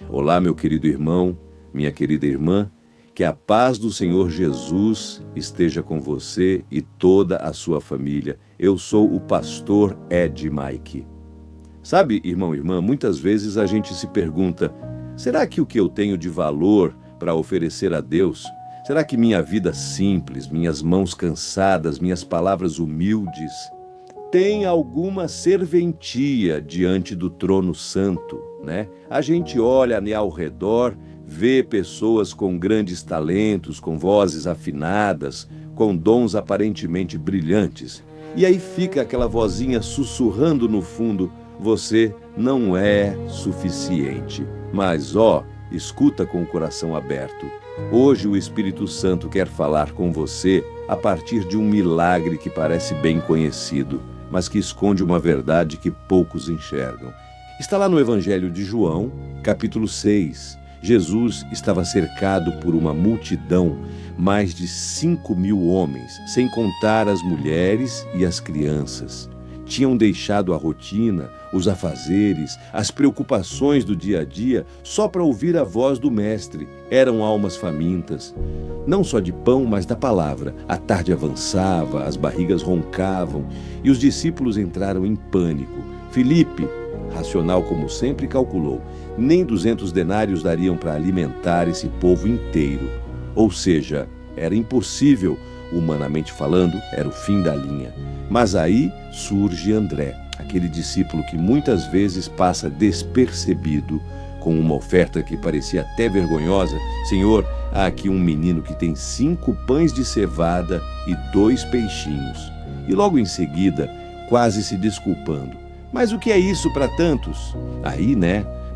Olá, meu querido irmão, minha querida irmã, que a paz do Senhor Jesus esteja com você e toda a sua família. Eu sou o pastor Ed Mike. Sabe, irmão e irmã, muitas vezes a gente se pergunta, será que o que eu tenho de valor para oferecer a Deus, será que minha vida simples, minhas mãos cansadas, minhas palavras humildes, tem alguma serventia diante do trono santo, né? A gente olha ali ao redor, vê pessoas com grandes talentos, com vozes afinadas, com dons aparentemente brilhantes. E aí fica aquela vozinha sussurrando no fundo, você não é suficiente. Mas escuta com o coração aberto. Hoje o Espírito Santo quer falar com você a partir de um milagre que parece bem conhecido, mas que esconde uma verdade que poucos enxergam. Está lá no Evangelho de João, capítulo 6. Jesus estava cercado por uma multidão, mais de 5.000 homens, sem contar as mulheres e as crianças. Tinham deixado a rotina, os afazeres, as preocupações do dia a dia, só para ouvir a voz do Mestre. Eram almas famintas, não só de pão, mas da palavra. A tarde avançava, as barrigas roncavam e os discípulos entraram em pânico. Filipe, racional como sempre, calculou. Nem 200 denários dariam para alimentar esse povo inteiro. Ou seja, era impossível, humanamente falando, era o fim da linha. Mas aí surge André, aquele discípulo que muitas vezes passa despercebido, com uma oferta que parecia até vergonhosa. Senhor, há aqui um menino que tem 5 pães de cevada e 2 peixinhos. E logo em seguida, quase se desculpando. Mas o que é isso para tantos? Aí,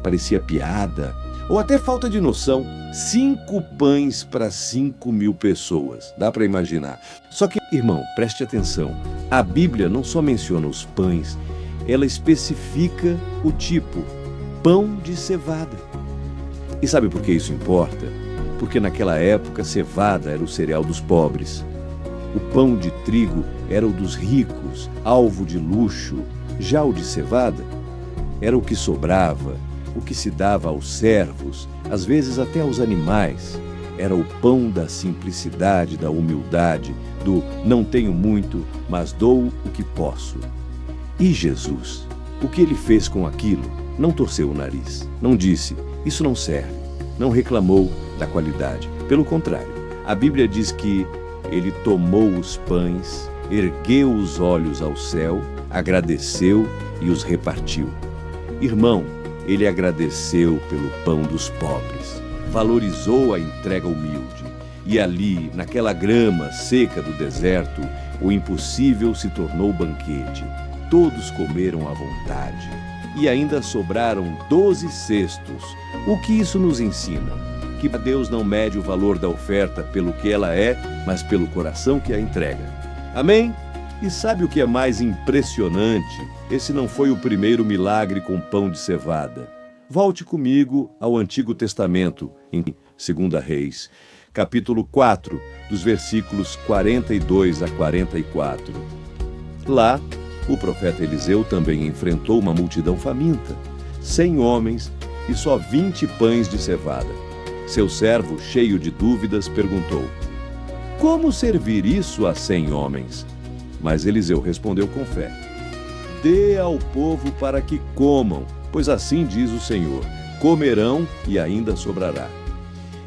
parecia piada, ou até falta de noção. 5 pães para 5.000 pessoas, dá para imaginar. Só que, irmão, preste atenção, a Bíblia não só menciona os pães, ela especifica o tipo, pão de cevada. E sabe por que isso importa? Porque naquela época, cevada era o cereal dos pobres. O pão de trigo era o dos ricos, alvo de luxo. Já o de cevada era o que sobrava, o que se dava aos servos, às vezes até aos animais. Era o pão da simplicidade, da humildade, do não tenho muito, mas dou o que posso. E Jesus, o que ele fez com aquilo? Não torceu o nariz, não disse, isso não serve, não reclamou da qualidade. Pelo contrário, a Bíblia diz que ele tomou os pães, ergueu os olhos ao céu, agradeceu e os repartiu. Irmão, ele agradeceu pelo pão dos pobres, valorizou a entrega humilde. E ali, naquela grama seca do deserto, o impossível se tornou banquete. Todos comeram à vontade. E ainda sobraram 12 cestos. O que isso nos ensina? Que Deus não mede o valor da oferta pelo que ela é, mas pelo coração que a entrega. Amém? E sabe o que é mais impressionante? Esse não foi o primeiro milagre com pão de cevada. Volte comigo ao Antigo Testamento, em 2 Reis, capítulo 4, dos versículos 42 a 44. Lá, o profeta Eliseu também enfrentou uma multidão faminta, 100 homens e só 20 pães de cevada. Seu servo, cheio de dúvidas, perguntou, como servir isso a 100 homens? Mas Eliseu respondeu com fé, dê ao povo para que comam, pois assim diz o Senhor, comerão e ainda sobrará.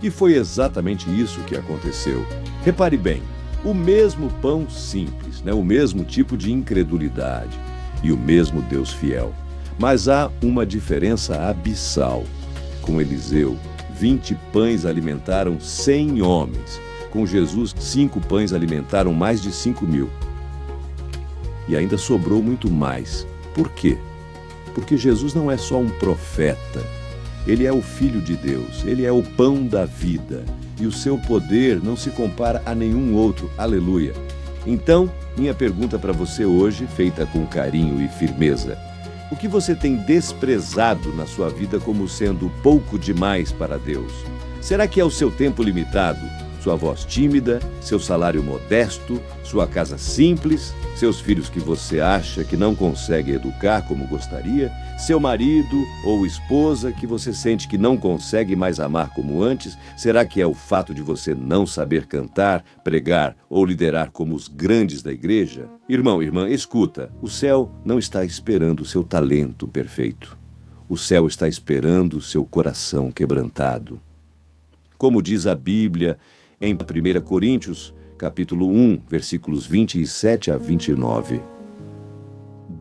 E foi exatamente isso que aconteceu. Repare bem, o mesmo pão simples, o mesmo tipo de incredulidade e o mesmo Deus fiel. Mas há uma diferença abissal. Com Eliseu, 20 pães alimentaram 100 homens. Com Jesus, 5 pães alimentaram mais de 5.000. E ainda sobrou muito mais. Por quê? Porque Jesus não é só um profeta. Ele é o Filho de Deus. Ele é o pão da vida. E o seu poder não se compara a nenhum outro. Aleluia! Então, minha pergunta para você hoje, feita com carinho e firmeza. O que você tem desprezado na sua vida como sendo pouco demais para Deus? Será que é o seu tempo limitado, sua voz tímida, seu salário modesto, sua casa simples, seus filhos que você acha que não consegue educar como gostaria, seu marido ou esposa que você sente que não consegue mais amar como antes? Será que é o fato de você não saber cantar, pregar ou liderar como os grandes da igreja? Irmão, irmã, escuta, o céu não está esperando o seu talento perfeito. O céu está esperando o seu coração quebrantado. Como diz a Bíblia em 1 Coríntios, capítulo 1, versículos 27 a 29.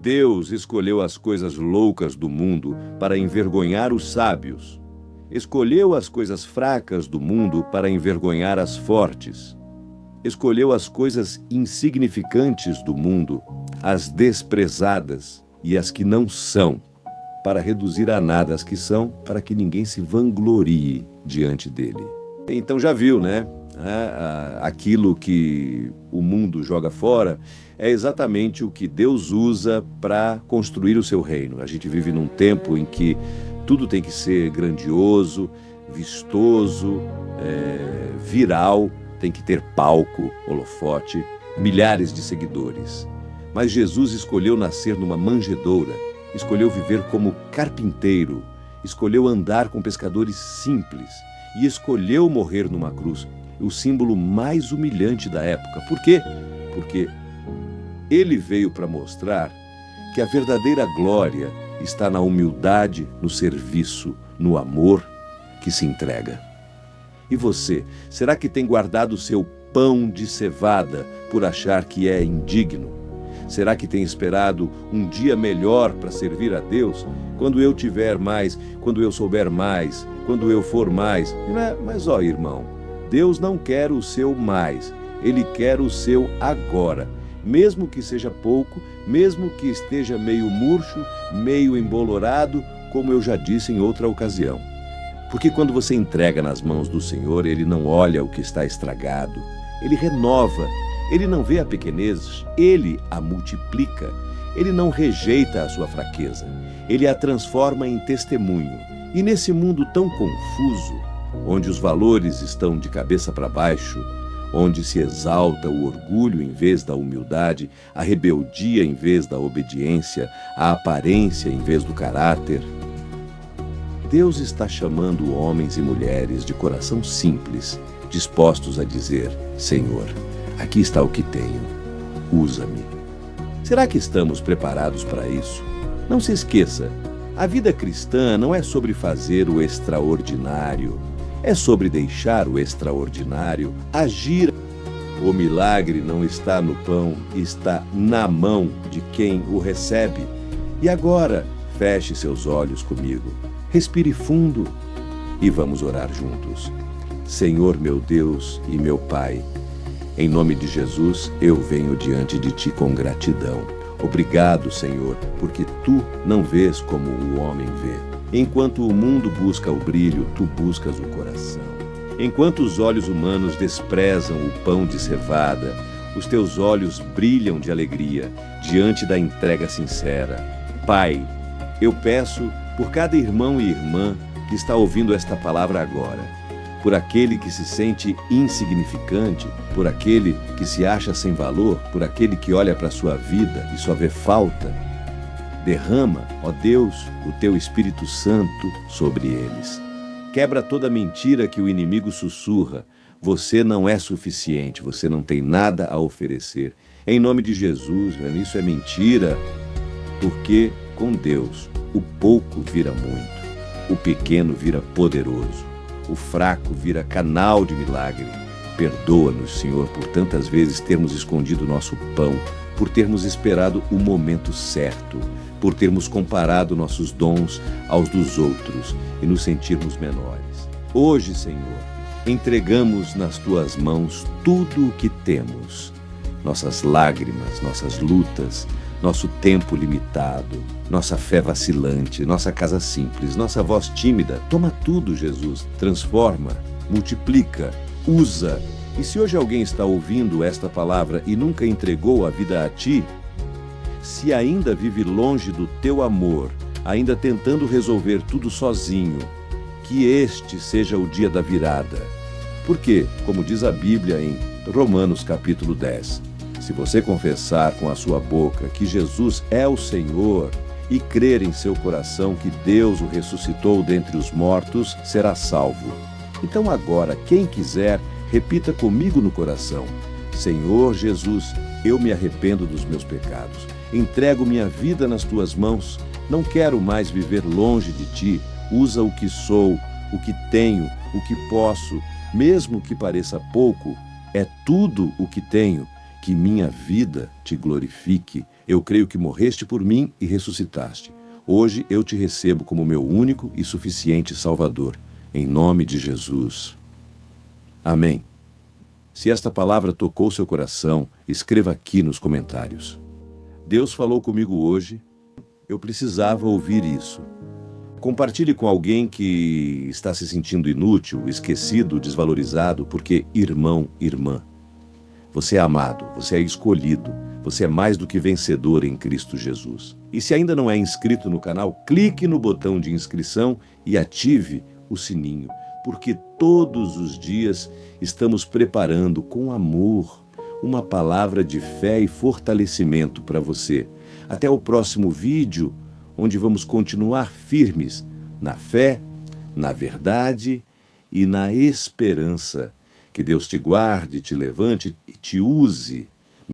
Deus escolheu as coisas loucas do mundo para envergonhar os sábios. Escolheu as coisas fracas do mundo para envergonhar as fortes. Escolheu as coisas insignificantes do mundo, as desprezadas e as que não são, para reduzir a nada as que são, para que ninguém se vanglorie diante dele. Então já viu, né? Aquilo que o mundo joga fora é exatamente o que Deus usa para construir o seu reino. A gente vive num tempo em que tudo tem que ser grandioso, vistoso, viral, tem que ter palco, holofote, milhares de seguidores. Mas Jesus escolheu nascer numa manjedoura, escolheu viver como carpinteiro, escolheu andar com pescadores simples e escolheu morrer numa cruz, o símbolo mais humilhante da época. Por quê? Porque ele veio para mostrar que a verdadeira glória está na humildade, no serviço, no amor que se entrega. E você, será que tem guardado seu pão de cevada por achar que é indigno? Será que tem esperado um dia melhor para servir a Deus? Quando eu tiver mais, quando eu souber mais, quando eu for mais. Mas ó, irmão, Deus não quer o seu mais, Ele quer o seu agora. Mesmo que seja pouco, mesmo que esteja meio murcho, meio embolorado, como eu já disse em outra ocasião. Porque quando você entrega nas mãos do Senhor, Ele não olha o que está estragado, Ele renova. Ele não vê a pequenez, Ele a multiplica. Ele não rejeita a sua fraqueza, Ele a transforma em testemunho. E nesse mundo tão confuso, onde os valores estão de cabeça para baixo, onde se exalta o orgulho em vez da humildade, a rebeldia em vez da obediência, a aparência em vez do caráter, Deus está chamando homens e mulheres de coração simples, dispostos a dizer: Senhor, aqui está o que tenho, usa-me. Será que estamos preparados para isso? Não se esqueça, a vida cristã não é sobre fazer o extraordinário, é sobre deixar o extraordinário agir. O milagre não está no pão, está na mão de quem o recebe. E agora, feche seus olhos comigo, respire fundo e vamos orar juntos. Senhor meu Deus e meu Pai, em nome de Jesus, eu venho diante de Ti com gratidão. Obrigado, Senhor, porque Tu não vês como o homem vê. Enquanto o mundo busca o brilho, Tu buscas o coração. Enquanto os olhos humanos desprezam o pão de cevada, os Teus olhos brilham de alegria diante da entrega sincera. Pai, eu peço por cada irmão e irmã que está ouvindo esta palavra agora, por aquele que se sente insignificante, por aquele que se acha sem valor, por aquele que olha para a sua vida e só vê falta. Derrama, ó Deus, o Teu Espírito Santo sobre eles. Quebra toda mentira que o inimigo sussurra. Você não é suficiente, você não tem nada a oferecer. Em nome de Jesus, isso é mentira, porque com Deus o pouco vira muito, o pequeno vira poderoso. O fraco vira canal de milagre. Perdoa-nos, Senhor, por tantas vezes termos escondido nosso pão, por termos esperado o momento certo, por termos comparado nossos dons aos dos outros e nos sentirmos menores. Hoje, Senhor, entregamos nas Tuas mãos tudo o que temos. Nossas lágrimas, nossas lutas, nosso tempo limitado, nossa fé vacilante, nossa casa simples, nossa voz tímida. Toma tudo, Jesus. Transforma, multiplica, usa. E se hoje alguém está ouvindo esta palavra e nunca entregou a vida a Ti, se ainda vive longe do Teu amor, ainda tentando resolver tudo sozinho, que este seja o dia da virada. Porque, como diz a Bíblia em Romanos capítulo 10, se você confessar com a sua boca que Jesus é o Senhor e crer em seu coração que Deus o ressuscitou dentre os mortos, será salvo. Então agora, quem quiser, repita comigo no coração: Senhor Jesus, eu me arrependo dos meus pecados. Entrego minha vida nas tuas mãos. Não quero mais viver longe de ti. Usa o que sou, o que tenho, o que posso, mesmo que pareça pouco, é tudo o que tenho. Que minha vida te glorifique. Eu creio que morreste por mim e ressuscitaste. Hoje eu te recebo como meu único e suficiente Salvador. Em nome de Jesus. Amém. Se esta palavra tocou seu coração, escreva aqui nos comentários. Deus falou comigo hoje. Eu precisava ouvir isso. Compartilhe com alguém que está se sentindo inútil, esquecido, desvalorizado, porque irmão, irmã, você é amado, você é escolhido, você é mais do que vencedor em Cristo Jesus. E se ainda não é inscrito no canal, clique no botão de inscrição e ative o sininho, porque todos os dias estamos preparando com amor uma palavra de fé e fortalecimento para você. Até o próximo vídeo, onde vamos continuar firmes na fé, na verdade e na esperança. Que Deus te guarde, te levante e te use